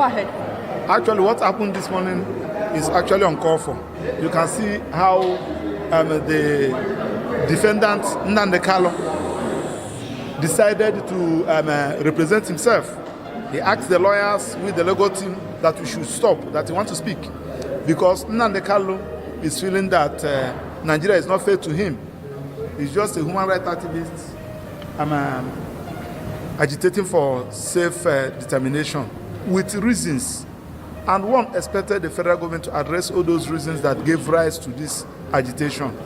ahead. Actually, what happened this morning is actually uncalled for. You can see how the defendant, Nnamdi Kanu, decided to represent himself. He asked the lawyers with the legal team that we should stop, that he wants to speak. Because Nnamdi Kanu is feeling that Nigeria is not fair to him. He's just a human rights activist agitating for self-determination with reasons. And one expected the federal government to address all those reasons that gave rise to this agitation.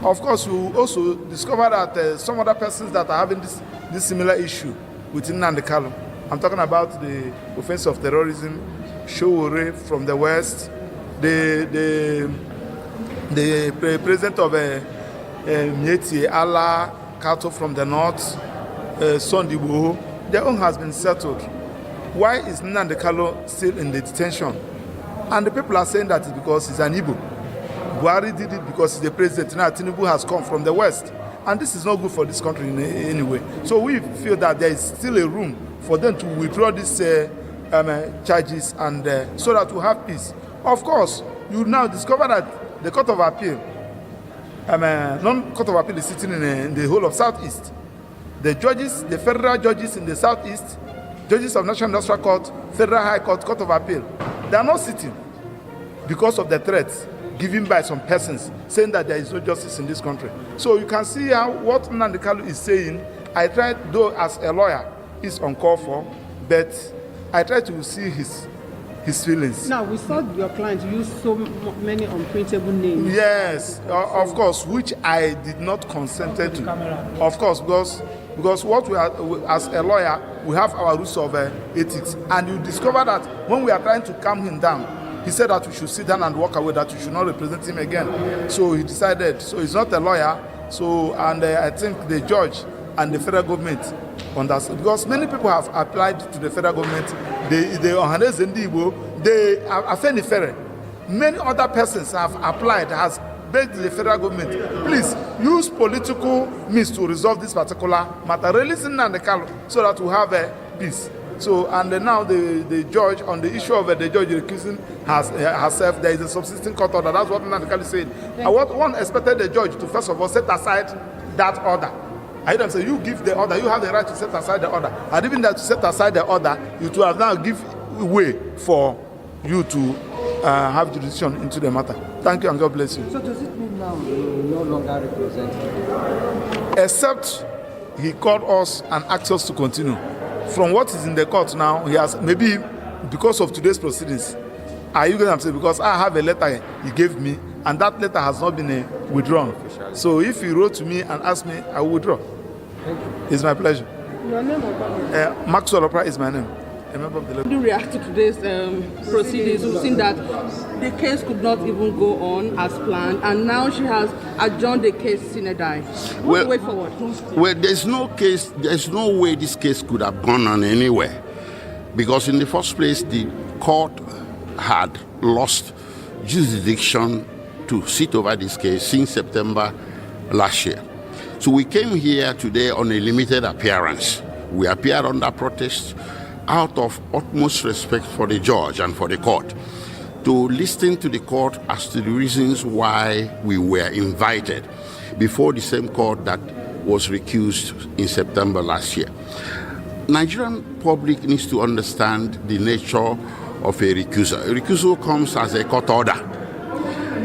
Of course, we also discovered that some other persons that are having this similar issue with Nnamdi Kanu. I'm talking about the offense of terrorism, Ojoro from the west, the president of Mieti Allah Kato from the north, Sunday Igboho. Their own has been settled. Why is Nnamdi Kanu still in the detention? And the people are saying that it's because he's an Igbo. Buhari did it because he's the president. Now Tinubu has come from the west. And this is not good for this country in any way. So we feel that there is still a room for them to withdraw these charges and so that we have peace. Of course, you now discover that the Court of Appeal, non-Court of Appeal is sitting in the whole of Southeast. The judges, the federal judges in the Southeast, judges of National Industrial Court, Federal High Court, Court of Appeal, they are not sitting because of the threats given by some persons saying that there is no justice in this country. So you can see how what Nnamdi Kanu is saying. I tried, though as a lawyer, is uncalled for, but I try to see his feelings. Now, we saw your client use so many unprintable names. Yes, of course, which I did not consent to. Of course, because what we are, as a lawyer, we have our rules of ethics. And you discover that when we are trying to calm him down, he said that we should sit down and walk away, that we should not represent him again. So he decided, so he's not a lawyer, so, and I think the judge and the federal government understand, because many people have applied to the federal government, they are fair. Many other persons have applied, has begged the federal government, please use political means to resolve this particular matter, releasing Nnamdi Kanu so that we have peace. So, and now the judge, on the issue of the judge recusing herself, there is a subsisting court order. That's what Nnamdi Kanu said. One expected the judge to first of all set aside that order. I don't say you give the order, you have the right to set aside the order. And even that to set aside the order, you to have now give way for you to have jurisdiction into the matter. Thank you and God bless you. So does it mean now you no longer represent him? Except he called us and asked us to continue. From what is in the court now, he has, maybe because of today's proceedings, are you going to say, because I have a letter he gave me, and that letter has not been withdrawn. So if he wrote to me and asked me, I will withdraw. Thank you. It's my pleasure. Your name or government? Maxwell Opera is my name. A member of the How do you react to today's proceedings? We've seen that the case could not even go on as planned, and now she has adjourned the case sine die. What's the way forward? Well, there's no way this case could have gone on anywhere, because in the first place, the court had lost jurisdiction to sit over this case since September last year. So we came here today on a limited appearance. We appeared under protest out of utmost respect for the judge and for the court, to listen to the court as to the reasons why we were invited before the same court that was recused in September last year. Nigerian public needs to understand the nature of a recusal. A recusal comes as a court order,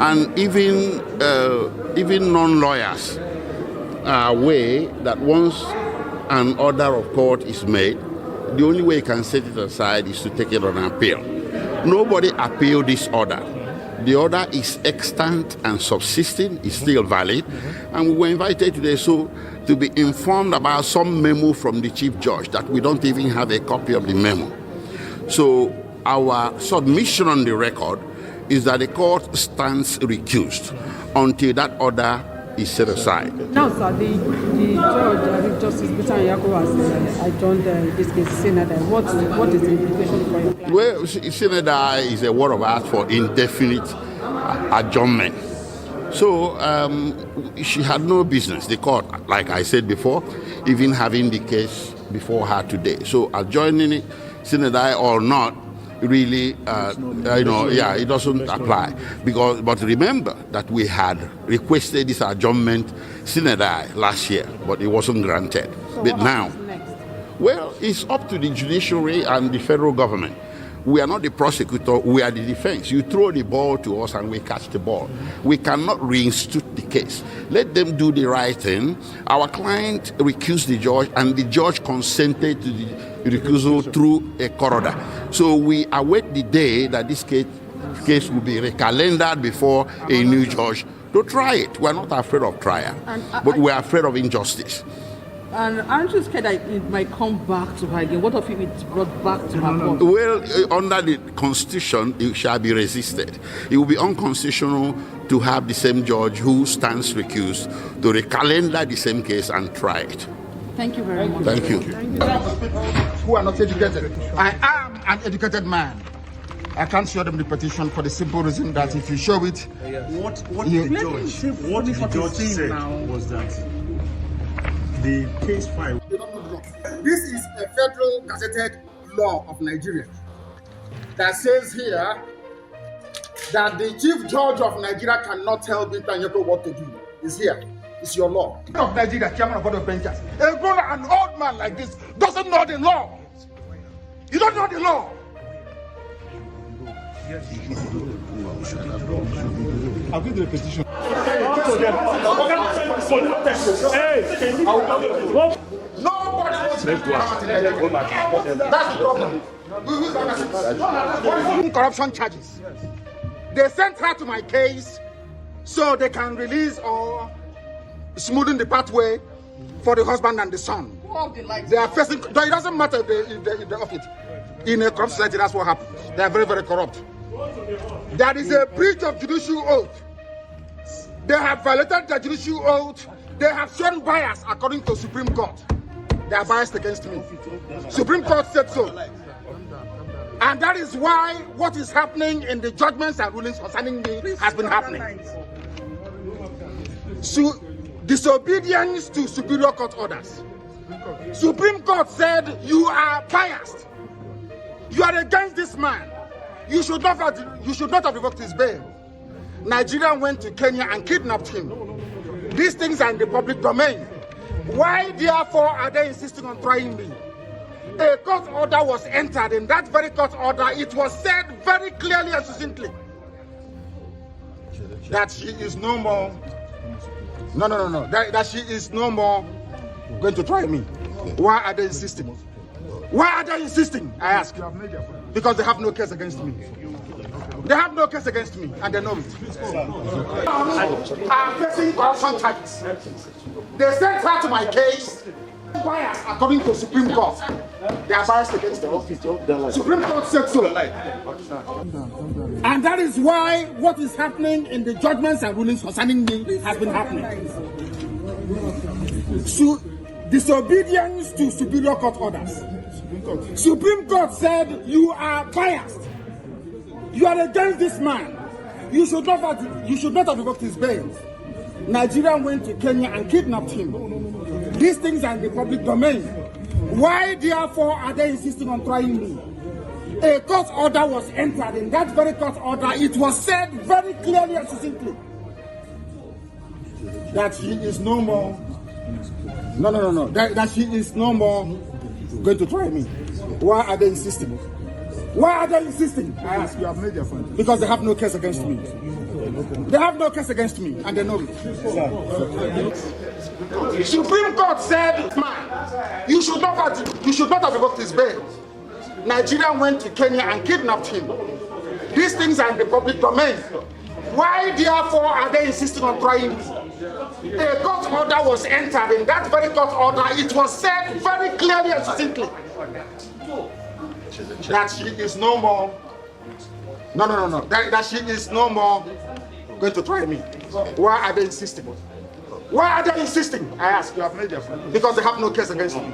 and even non-lawyers are aware that once an order of court is made, the only way you can set it aside is to take it on appeal. Nobody appealed this order. The order is extant and subsisting, is still valid, and we were invited today to be informed about some memo from the chief judge that we don't even have a copy of the memo. So our submission on the record is that the court stands recused until that order is set aside. Now, sir, the judge, Justice Peter Yako, has adjourned this case, Senator. What is the implication for your client? Well, Senator is a word of art for indefinite adjournment. So she had no business, the court, like I said before, even having the case before her today. So adjourning it, Senator or not, really, it doesn't apply. But remember that we had requested this adjournment sine die last year, but it wasn't granted. So but what now, happens next? well, it's up to the judiciary and the federal government. We are not the prosecutor, we are the defense. You throw the ball to us and we catch the ball. We cannot reinstitute the case. Let them do the right thing. Our client recused the judge and the judge consented to the recusal through a corridor. So we await the day that this case will be recalendared before a new judge to try it. We are not afraid of trial, but we are afraid of injustice. And aren't you scared that it might come back to her again? What if it's brought back to her? No. Well, under the Constitution, it shall be resisted. It will be unconstitutional to have the same judge who stands recused to recalendar the same case and try it. Thank you very much. Thank you. Who are not educated. I am an educated man. I can't show them the petition for the simple reason that if you show it, what the judge said was that the case file. This is a federal gazetted law of Nigeria that says here that the chief judge of Nigeria cannot tell Binta Nyeko what to do. It's here. It's your law. Of Nigeria, chairman of board of benchers. An old man like this doesn't know the law. You don't know the law. I'll give the petition. Nobody wants to That's the problem. Corruption charges. They sent her to my case so they can release or smoothen the pathway for the husband and the son. They are facing. It doesn't matter if they off it. In a corrupt society, that's what happens. They are very, very corrupt. There is a breach of judicial oath. They have violated the judicial oath. They have shown bias according to Supreme Court. They are biased against me. Supreme Court said so. And that is why what is happening in the judgments and rulings concerning me has been happening. So, disobedience to Superior Court orders. Supreme Court said you are biased. You are against this man. You should not have revoked his bail. Nigerian went to Kenya and kidnapped him. These things are in the public domain. Why, therefore, are they insisting on trying me? A court order was entered. In that very court order, it was said very clearly and succinctly that she is no more. No. That she is no more going to try me. Why are they insisting? Why are they insisting? I ask. Because they have no case against me. They have no case against me, and they know it. I'm facing corruption charges. They sent her to my case. Bias according to Supreme Court. They are biased against the Supreme Court said so. And that is why what is happening in the judgments and rulings concerning me has been happening. So, disobedience to Superior Court orders. Supreme Court said you are biased. You are against this man. You should not have revoked his bail. Nigerian went to Kenya and kidnapped him. These things are in the public domain. Why, therefore, are they insisting on trying me? A court order was entered. In that very court order, it was said very clearly and succinctly that she is no more. No. That she is no more going to try me. Why are they insisting? Why are they insisting? I ask. You have made your point. Because they have no case against me. They have no case against me, and they know it. Supreme Court said, man, you should not have revoked his bail. Nigerian went to Kenya and kidnapped him. These things are in the public domain. Why, therefore, are they insisting on trying me? A court order was entered. In that very court order, it was said very clearly and succinctly that she is no more. No. That she is no more going to try me. Why are they insisting? Why are they insisting? I ask. You have made your point. Because they have no case against me.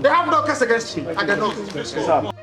They have no case against me, and they know it.